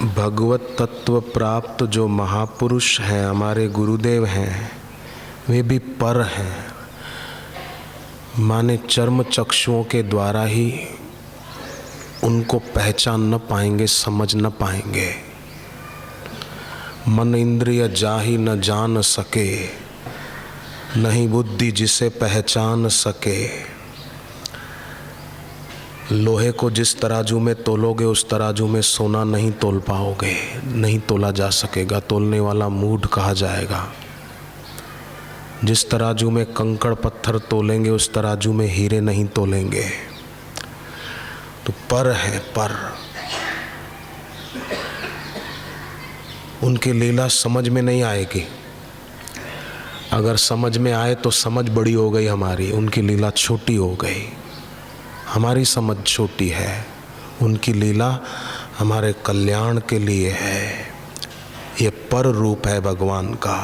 भगवत तत्व प्राप्त जो महापुरुष हैं, हमारे गुरुदेव हैं, वे भी पर हैं। माने चर्म चक्षुओं के द्वारा ही उनको पहचान न पाएंगे, समझ न पाएंगे। मन इंद्रिय जाहि न जान सके, नहीं बुद्धि जिसे पहचान सके। लोहे को जिस तराजू में तोलोगे उस तराजू में सोना नहीं तोल पाओगे, नहीं तोला जा सकेगा, तोलने वाला मूढ़ कहा जाएगा। जिस तराजू में कंकड़ पत्थर तोलेंगे उस तराजू में हीरे नहीं तोलेंगे। तो पर है, पर उनकी लीला समझ में नहीं आएगी। अगर समझ में आए तो समझ बड़ी हो गई हमारी, उनकी लीला छोटी हो गई। हमारी समझ छोटी है, उनकी लीला हमारे कल्याण के लिए है। ये पर रूप है भगवान का।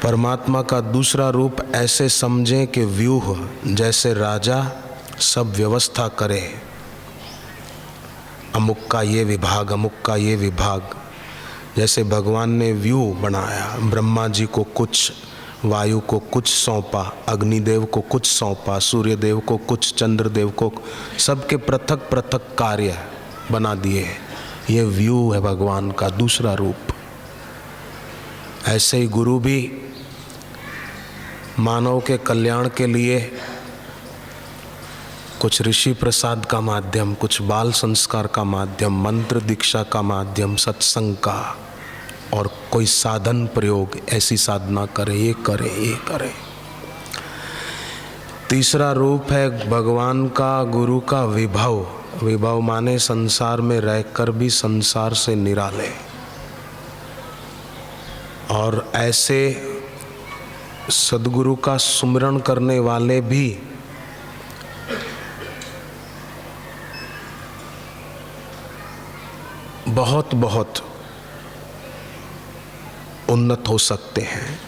परमात्मा का दूसरा रूप ऐसे समझें कि व्यूह, जैसे राजा सब व्यवस्था करे, अमुक का ये विभाग, अमुक का ये विभाग। जैसे भगवान ने व्यूह बनाया, ब्रह्मा जी को कुछ, वायु को कुछ सौंपा, अग्निदेव को कुछ सौंपा, सूर्यदेव को कुछ, चंद्रदेव को, सबके पृथक पृथक कार्य बना दिए। ये व्यू है भगवान का दूसरा रूप। ऐसे ही गुरु भी मानव के कल्याण के लिए कुछ ऋषि प्रसाद का माध्यम, कुछ बाल संस्कार का माध्यम, मंत्र दीक्षा का माध्यम, सत्संग का, और कोई साधन प्रयोग, ऐसी साधना करे, ये करे, ये करे। तीसरा रूप है भगवान का, गुरु का विभव। विभव माने संसार में रहकर भी संसार से निराले। और ऐसे सद्गुरु का सुमिरन करने वाले भी बहुत बहुत उन्नत हो सकते हैं।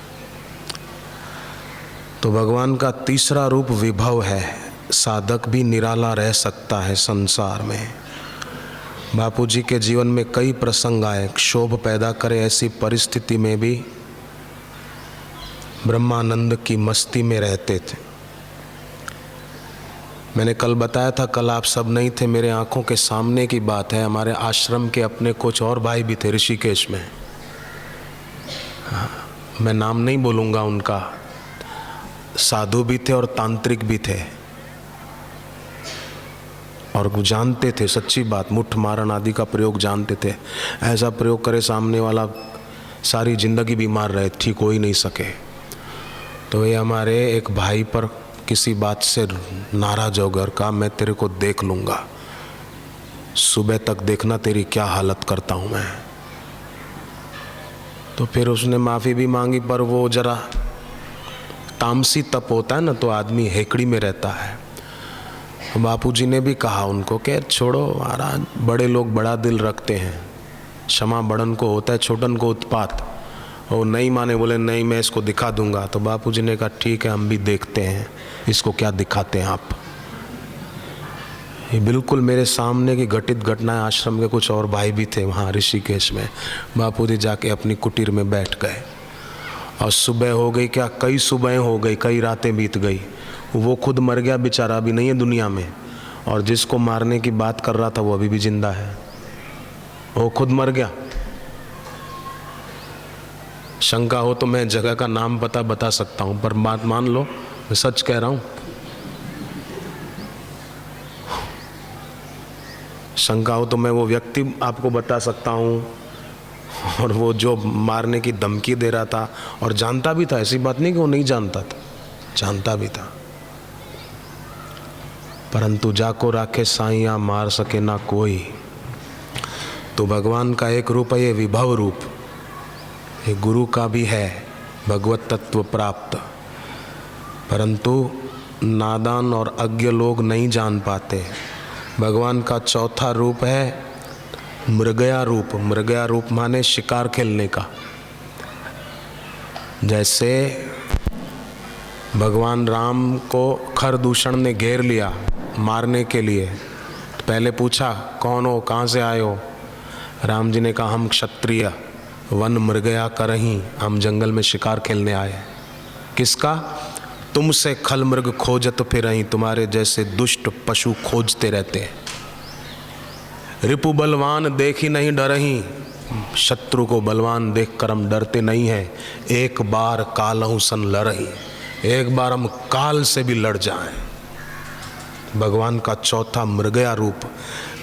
तो भगवान का तीसरा रूप विभव है। साधक भी निराला रह सकता है संसार में। बापूजी के जीवन में कई प्रसंग आए, क्षोभ पैदा करे ऐसी परिस्थिति में भी ब्रह्मानंद की मस्ती में रहते थे। मैंने कल बताया था, कल आप सब नहीं थे, मेरे आंखों के सामने की बात है। हमारे आश्रम के अपने कुछ और भाई भी थे ऋषिकेश में। मैं नाम नहीं बोलूँगा उनका। साधु भी थे और तांत्रिक भी थे, और वो जानते थे सच्ची बात, मुठ मारन आदि का प्रयोग जानते थे। ऐसा प्रयोग करे सामने वाला सारी जिंदगी बीमार रहे, ठीक हो ही नहीं सके। तो ये हमारे एक भाई पर किसी बात से नाराज होकर कहा, मैं तेरे को देख लूँगा, सुबह तक देखना तेरी क्या हालत करता हूँ मैं। तो फिर उसने माफ़ी भी मांगी, पर वो जरा तामसी तप होता है ना, तो आदमी हेकड़ी में रहता है। बापूजी ने भी कहा उनको कि छोड़ो महाराज, बड़े लोग बड़ा दिल रखते हैं, क्षमा बड़न को होता है, छोटन को उत्पात। वो नहीं माने, बोले नहीं मैं इसको दिखा दूंगा। तो बापूजी ने कहा ठीक है, हम भी देखते हैं इसको क्या दिखाते हैं आप। ये बिल्कुल मेरे सामने की घटित घटनाएं। आश्रम के कुछ और भाई भी थे वहाँ ऋषिकेश में। बापूजी जाके अपनी कुटीर में बैठ गए, और सुबह हो गई, क्या कई सुबहें हो गई, कई रातें बीत गई। वो खुद मर गया बेचारा, अभी नहीं है दुनिया में, और जिसको मारने की बात कर रहा था वो अभी भी जिंदा है। वो खुद मर गया। शंका हो तो मैं जगह का नाम पता बता सकता हूँ, पर बात मान लो मैं सच कह रहा हूँ। शंका हो तो मैं वो व्यक्ति आपको बता सकता हूँ, और वो जो मारने की धमकी दे रहा था, और जानता भी था, ऐसी बात नहीं कि वो नहीं जानता था, जानता भी था। परंतु जाको राखे साईया मार सके ना कोई। तो भगवान का एक रूप है ये विभव रूप, ये गुरु का भी है, भगवत तत्व प्राप्त। परंतु नादान और अज्ञ लोग नहीं जान पाते। भगवान का चौथा रूप है मृगया रूप। मृगया रूप माने शिकार खेलने का। जैसे भगवान राम को खरदूषण ने घेर लिया मारने के लिए, तो पहले पूछा कौन हो, कहाँ से आए हो। राम जी ने कहा हम क्षत्रिय वन मृगया करहीं, हम जंगल में शिकार खेलने आए हैं। किसका? तुमसे खल मृग खोजत फिरहीं, तुम्हारे जैसे दुष्ट पशु खोजते रहते हैं। रिपु बलवान देखी नहीं डरहीं, शत्रु को बलवान देखकर हम डरते नहीं हैं। एक बार कालहु सन लड़हीं, एक बार हम काल से भी लड़ जाएं। भगवान का चौथा मृगया रूप,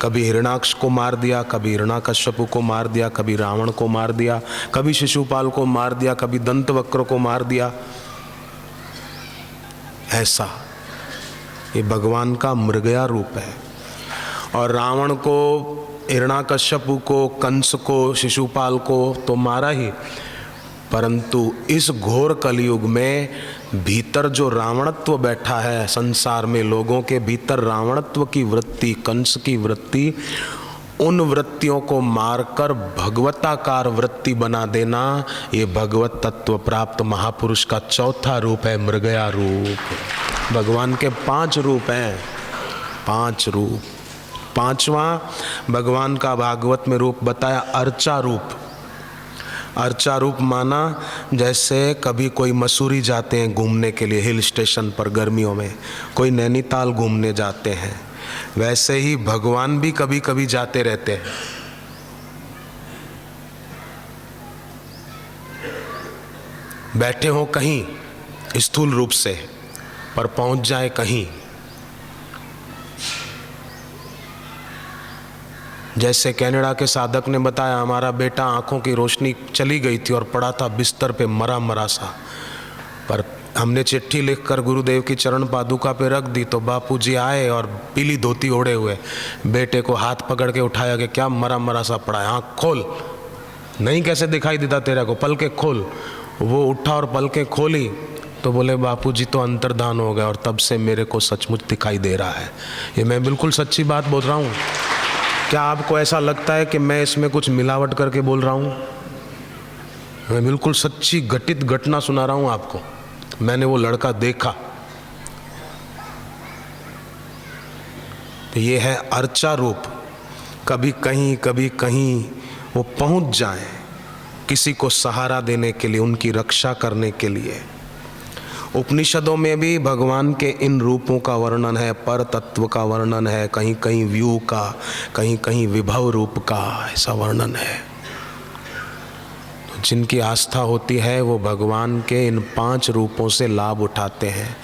कभी हिरणाक्ष को मार दिया, कभी हिरणाकश्यप को मार दिया, कभी रावण को मार दिया, कभी शिशुपाल को मार दिया, कभी दंतवक्र को मार दिया। ऐसा ये भगवान का मृगया रूप है। और रावण को, हिरणाकश्यप को, कंस को, शिशुपाल को तो मारा ही, परंतु इस घोर कलयुग में भीतर जो रावणत्व बैठा है, संसार में लोगों के भीतर रावणत्व की वृत्ति, कंस की वृत्ति, उन वृत्तियों को मारकर भगवताकार वृत्ति बना देना, ये भगवत तत्व प्राप्त महापुरुष का चौथा रूप है, मृगया रूप। भगवान के 5 रूप हैं, 5 रूप। 5वां भगवान का भागवत में रूप बताया अर्चा रूप। अर्चा रूप माना जैसे कभी कोई मसूरी जाते हैं घूमने के लिए हिल स्टेशन पर गर्मियों में, कोई नैनीताल घूमने जाते हैं, वैसे ही भगवान भी कभी कभी जाते रहते हैं। बैठे हो कहीं स्थूल रूप से, पर पहुंच जाए कहीं। जैसे कनाडा के साधक ने बताया, हमारा बेटा आंखों की रोशनी चली गई थी और पड़ा था बिस्तर पे मरा मरा सा, पर हमने चिट्ठी लिखकर गुरुदेव की चरण पादुका पे रख दी तो बापूजी आए और पीली धोती ओढ़े हुए बेटे को हाथ पकड़ के उठाया कि क्या मरा मरा सा पड़ा है, आँख खोल। नहीं कैसे दिखाई देता तेरे को, पलके खोल। वो उठा और पलके खोली तो बोले बापूजी तो अंतर्धान हो गए और तब से मेरे को सचमुच दिखाई दे रहा है। ये मैं बिल्कुल सच्ची बात बोल रहा हूँ। क्या आपको ऐसा लगता है कि मैं इसमें कुछ मिलावट करके बोल रहा हूँ? मैं बिल्कुल सच्ची घटित घटना सुना रहा हूँ आपको। मैंने वो लड़का देखा। तो ये है अर्चा रूप। कभी कहीं वो पहुँच जाए किसी को सहारा देने के लिए, उनकी रक्षा करने के लिए। उपनिषदों में भी भगवान के इन रूपों का वर्णन है, पर तत्व का वर्णन है, कहीं कहीं व्यू का, कहीं कहीं विभव रूप का, ऐसा वर्णन है। तो जिनकी आस्था होती है वो भगवान के इन 5 रूपों से लाभ उठाते हैं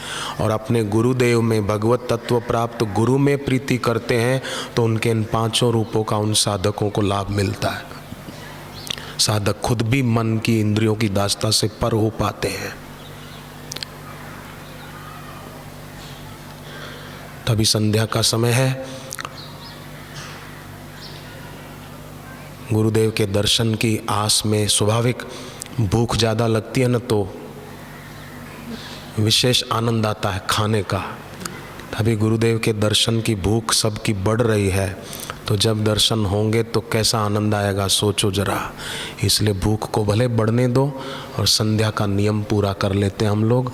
और अपने गुरुदेव में, भगवत तत्व प्राप्त गुरु में प्रीति करते हैं तो उनके इन 5 रूपों का उन साधकों को लाभ मिलता है। साधक खुद भी मन की, इंद्रियों की दास्ता से पर हो पाते हैं। अभी संध्या का समय है, गुरुदेव के दर्शन की आस में स्वाभाविक भूख ज़्यादा लगती है न, तो विशेष आनंद आता है खाने का। अभी गुरुदेव के दर्शन की भूख सबकी बढ़ रही है, तो जब दर्शन होंगे तो कैसा आनंद आएगा सोचो जरा। इसलिए भूख को भले बढ़ने दो और संध्या का नियम पूरा कर लेते हैं हम लोग।